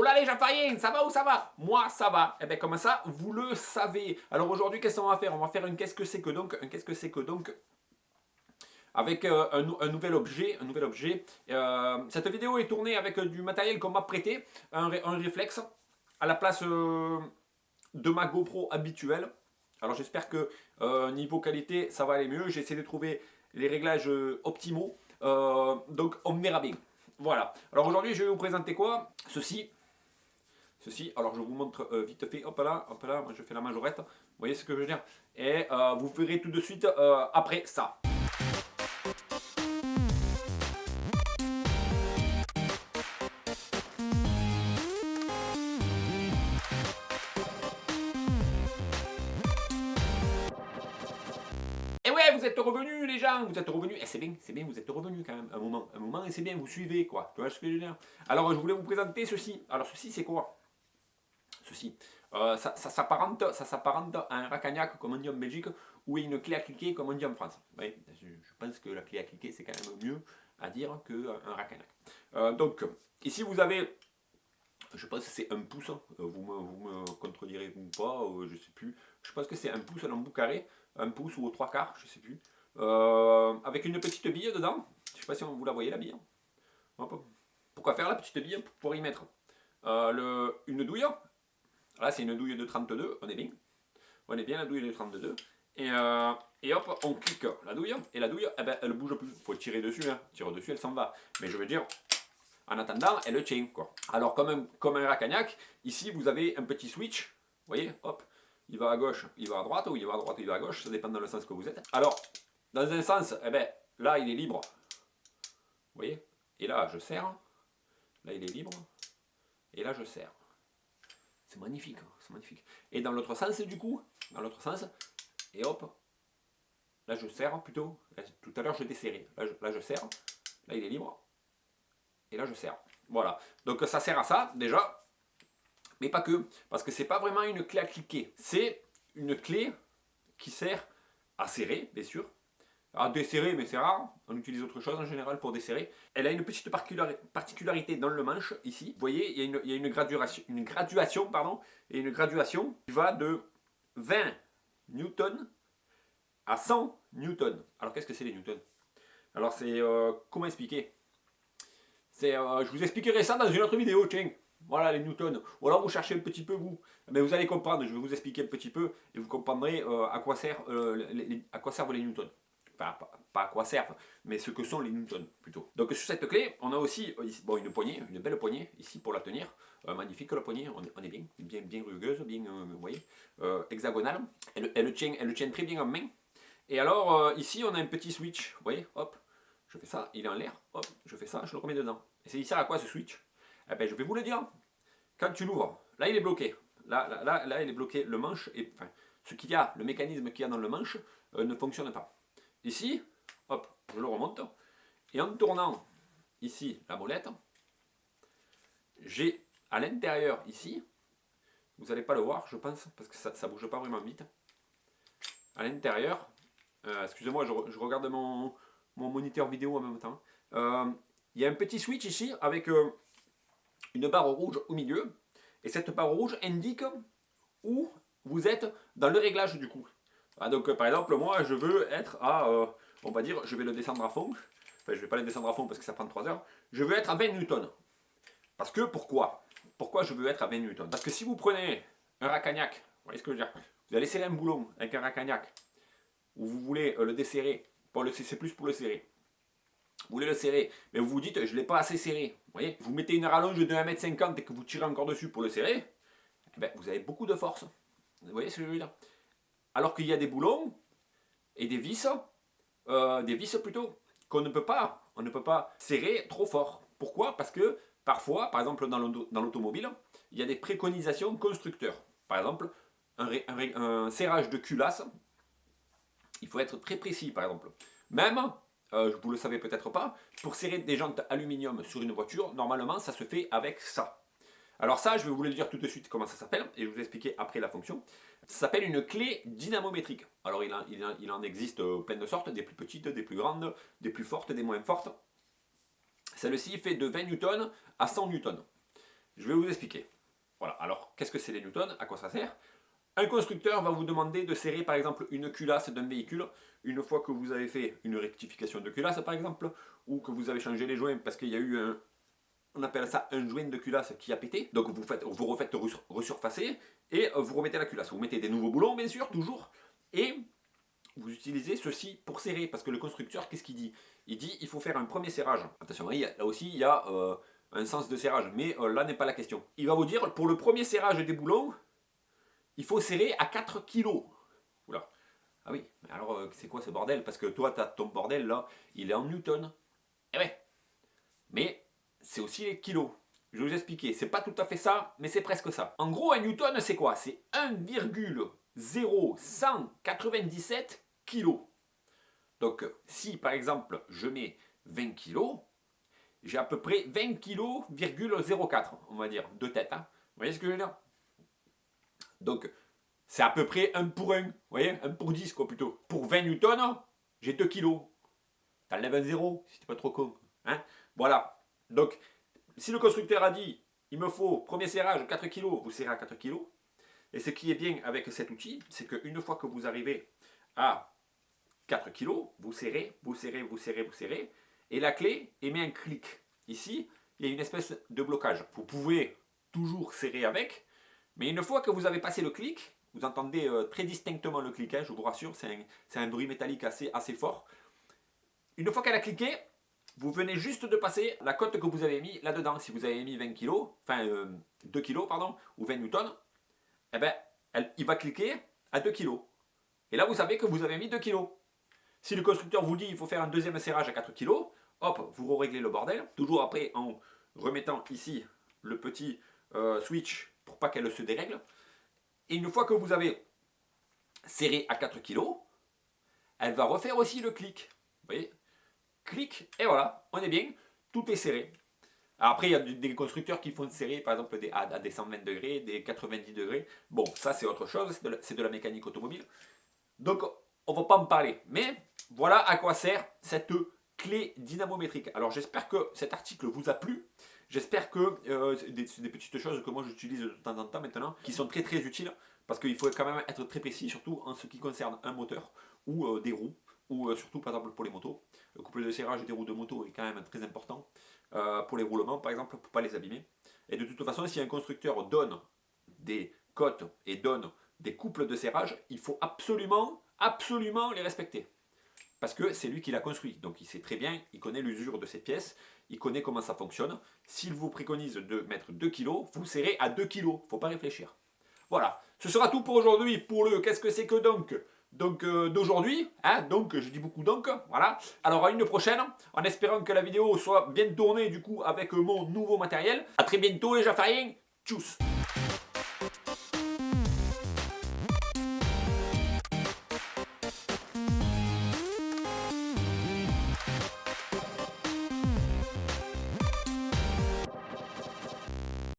là les Jafariens, ça va ou ça va? Moi ça va. Et bien comme ça, vous le savez. Alors aujourd'hui, qu'est-ce qu'on va faire? On va faire un qu'est-ce que c'est que donc, un qu'est-ce que c'est que donc, avec un nouvel objet. Cette vidéo est tournée avec du matériel qu'on m'a prêté, un réflexe, à la place de ma GoPro habituelle. Alors j'espère que niveau qualité, ça va aller mieux. J'ai essayé de trouver les réglages optimaux. Donc on verra bien. Voilà. Alors aujourd'hui, je vais vous présenter quoi? Ceci. Alors je vous montre vite fait. Hop là, moi je fais la majorette. Vous voyez ce que je veux dire? Et vous verrez tout de suite après ça. Et ouais, vous êtes revenus les gens, vous êtes revenus. Et c'est bien, vous êtes revenus quand même, un moment, et c'est bien, vous suivez quoi. Tu vois ce que je veux dire? Alors je voulais vous présenter ceci. Alors ceci c'est quoi? Ceci. Ça s'apparente à un racagnac, comme on dit en Belgique, ou une clé à cliquer, comme on dit en France. Oui, je pense que la clé à cliquer, c'est quand même mieux à dire qu'un racagnac. Donc, ici vous avez, je pense que c'est un pouce, vous me contredirez ou pas, je sais plus. Je pense que c'est un pouce, un embout carré, un pouce ou trois quarts, je sais plus. Avec une petite bille dedans. Je sais pas si vous la voyez la bille. Hop. Pourquoi faire la petite bille? Pour y mettre une douille. Là, c'est une douille de 32, on est bien. On est bien la douille de 32. Et hop, on clique la douille. Et la douille, eh ben, elle bouge plus. Il faut tirer dessus. Hein. Tire dessus, elle s'en va. Mais je veux dire, en attendant, elle tient. Quoi. Alors, comme un racagnac, ici, vous avez un petit switch. Vous voyez, hop. Il va à gauche, il va à droite, ou il va à droite, il va à gauche. Ça dépend dans le sens que vous êtes. Alors, dans un sens, eh ben, là, il est libre. Vous voyez. Et là, je serre. Là, il est libre. Et là, je serre. C'est magnifique, c'est magnifique. Et dans l'autre sens, du coup, dans l'autre sens, et hop, là je serre plutôt. Là, tout à l'heure je desserrais. Là je serre, là il est libre, et là je serre. Voilà. Donc ça sert à ça déjà, mais pas que, parce que c'est pas vraiment une clé à cliquer. C'est une clé qui sert à serrer, bien sûr. À desserrer, mais c'est rare. On utilise autre chose en général pour desserrer. Elle a une petite particularité dans le manche, ici. Vous voyez, il y a une graduation, et une graduation qui va de 20 newtons à 100 newtons. Alors qu'est-ce que c'est les newtons? Alors c'est, comment expliquer? Je vous expliquerai ça dans une autre vidéo, tiens. Voilà les newtons. Ou alors vous cherchez un petit peu vous. Mais vous allez comprendre, je vais vous expliquer un petit peu et vous comprendrez à quoi servent les newtons. Enfin, pas à quoi servent, mais ce que sont les newtons plutôt. Donc sur cette clé, on a aussi bon, une poignée, une belle poignée ici pour la tenir. Magnifique la poignée, on est bien rugueuse, bien, vous voyez, hexagonale. Elle tient très bien en main. Et alors ici on a un petit switch, vous voyez, hop, je fais ça, il est en l'air, hop, je fais ça, je le remets dedans. Et il sert à quoi ce switch? Eh ben, je vais vous le dire. Quand tu l'ouvres, là il est bloqué. Là il est bloqué, le manche, et, enfin, le mécanisme qu'il y a dans le manche ne fonctionne pas. Ici, hop, je le remonte, et en tournant ici la molette, j'ai à l'intérieur ici, vous n'allez pas le voir je pense, parce que ça ne bouge pas vraiment vite, à l'intérieur, excusez-moi je regarde mon moniteur vidéo en même temps, il y a un petit switch ici avec une barre rouge au milieu, et cette barre rouge indique où vous êtes dans le réglage du coup. Ah, donc par exemple moi je veux être à, on va dire, je vais le descendre à fond, enfin je ne vais pas le descendre à fond parce que ça prend 3 heures, je veux être à 20 newtons. Parce que pourquoi je veux être à 20 newtons? Parce que si vous prenez un racagnac, vous voyez ce que je veux dire, vous allez serrer un boulon avec un racagnac, ou vous voulez le desserrer, c'est plus pour le serrer. Vous voulez le serrer, mais vous vous dites je ne l'ai pas assez serré. Vous voyez, vous mettez une rallonge de 1,50 m et que vous tirez encore dessus pour le serrer, eh ben, vous avez beaucoup de force. Vous voyez ce que je veux dire? Alors qu'il y a des boulons et des vis plutôt, qu'on ne peut pas, on ne peut pas serrer trop fort. Pourquoi? Parce que parfois, par exemple dans l'automobile, il y a des préconisations constructeurs. Par exemple, un serrage de culasse, il faut être très précis par exemple. Même, vous le savez peut-être pas, pour serrer des jantes aluminium sur une voiture, normalement ça se fait avec ça. Alors ça, je vais vous le dire tout de suite comment ça s'appelle, et je vais vous expliquer après la fonction. Ça s'appelle une clé dynamométrique. Alors il en existe plein de sortes, des plus petites, des plus grandes, des plus fortes, des moins fortes. Celle-ci fait de 20 newtons à 100 newtons. Je vais vous expliquer. Voilà, alors qu'est-ce que c'est les newtons? À quoi ça sert? Un constructeur va vous demander de serrer par exemple une culasse d'un véhicule une fois que vous avez fait une rectification de culasse par exemple, ou que vous avez changé les joints parce qu'il y a eu un, on appelle ça un joint de culasse qui a pété. Donc vous refaites resurfacer et vous remettez la culasse. Vous mettez des nouveaux boulons bien sûr, toujours, et vous utilisez ceci pour serrer, parce que le constructeur, qu'est-ce qu'il dit? Il dit il faut faire un premier serrage. Attention, là aussi il y a un sens de serrage, mais là n'est pas la question. Il va vous dire pour le premier serrage des boulons, il faut serrer à 4 kg. Oula. Ah oui, mais alors c'est quoi ce bordel? Parce que toi, ton bordel là, il est en newton. Eh ouais. Mais c'est aussi les kilos. Je vais vous expliquer, c'est pas tout à fait ça, mais c'est presque ça. En gros, un newton, c'est quoi? C'est 1,0197 kg. Donc, si par exemple, je mets 20 kg, j'ai à peu près 20 kg,04, on va dire, de tête. Hein. Vous voyez ce que je veux dire? Donc, c'est à peu près 1 pour 1. Vous voyez? 1 pour 10, quoi, plutôt. Pour 20 newtons, j'ai 2 kg. T'enlèves un zéro, si t'es pas trop con. Hein? Voilà. Donc, si le constructeur a dit, il me faut, premier serrage, 4 kg, vous serrez à 4 kg. Et ce qui est bien avec cet outil, c'est qu'une fois que vous arrivez à 4 kg, vous serrez, vous serrez, vous serrez, vous serrez. Et la clé émet un clic. Ici, il y a une espèce de blocage. Vous pouvez toujours serrer avec, mais une fois que vous avez passé le clic, vous entendez très distinctement le clic, hein, je vous rassure, c'est un bruit métallique assez fort. Une fois qu'elle a cliqué, vous venez juste de passer la cote que vous avez mis là-dedans. Si vous avez mis 20 kg, enfin 2 kg, pardon, ou 20 newtons, eh ben, il va cliquer à 2 kg. Et là, vous savez que vous avez mis 2 kg. Si le constructeur vous dit qu'il faut faire un deuxième serrage à 4 kg, hop, vous réglez le bordel. Toujours après en remettant ici le petit switch pour pas qu'elle se dérègle. Et une fois que vous avez serré à 4 kg, elle va refaire aussi le clic. Vous voyez? Clic, et voilà, on est bien, tout est serré. Alors après, il y a des constructeurs qui font serrer, par exemple, à des 120 degrés, des 90 degrés. Bon, ça c'est autre chose, c'est de la mécanique automobile. Donc, on ne va pas en parler. Mais voilà à quoi sert cette clé dynamométrique. Alors, j'espère que cet article vous a plu. J'espère que c'est des petites choses que moi j'utilise de temps en temps maintenant, qui sont très très utiles, parce qu'il faut quand même être très précis, surtout en ce qui concerne un moteur ou des roues, ou surtout par exemple pour les motos. Le couple de serrage des roues de moto est quand même très important pour les roulements par exemple, pour ne pas les abîmer. Et de toute façon, si un constructeur donne des cotes et donne des couples de serrage, il faut absolument les respecter. Parce que c'est lui qui l'a construit. Donc il sait très bien, il connaît l'usure de cette pièce, il connaît comment ça fonctionne. S'il vous préconise de mettre 2 kg, vous serrez à 2 kg. Il ne faut pas réfléchir. Voilà. Ce sera tout pour aujourd'hui. Pour le qu'est-ce que c'est que donc d'aujourd'hui, hein, donc je dis beaucoup donc, voilà. Alors à une prochaine, en espérant que la vidéo soit bien tournée du coup avec mon nouveau matériel. A très bientôt les Jafariens. Tchuss.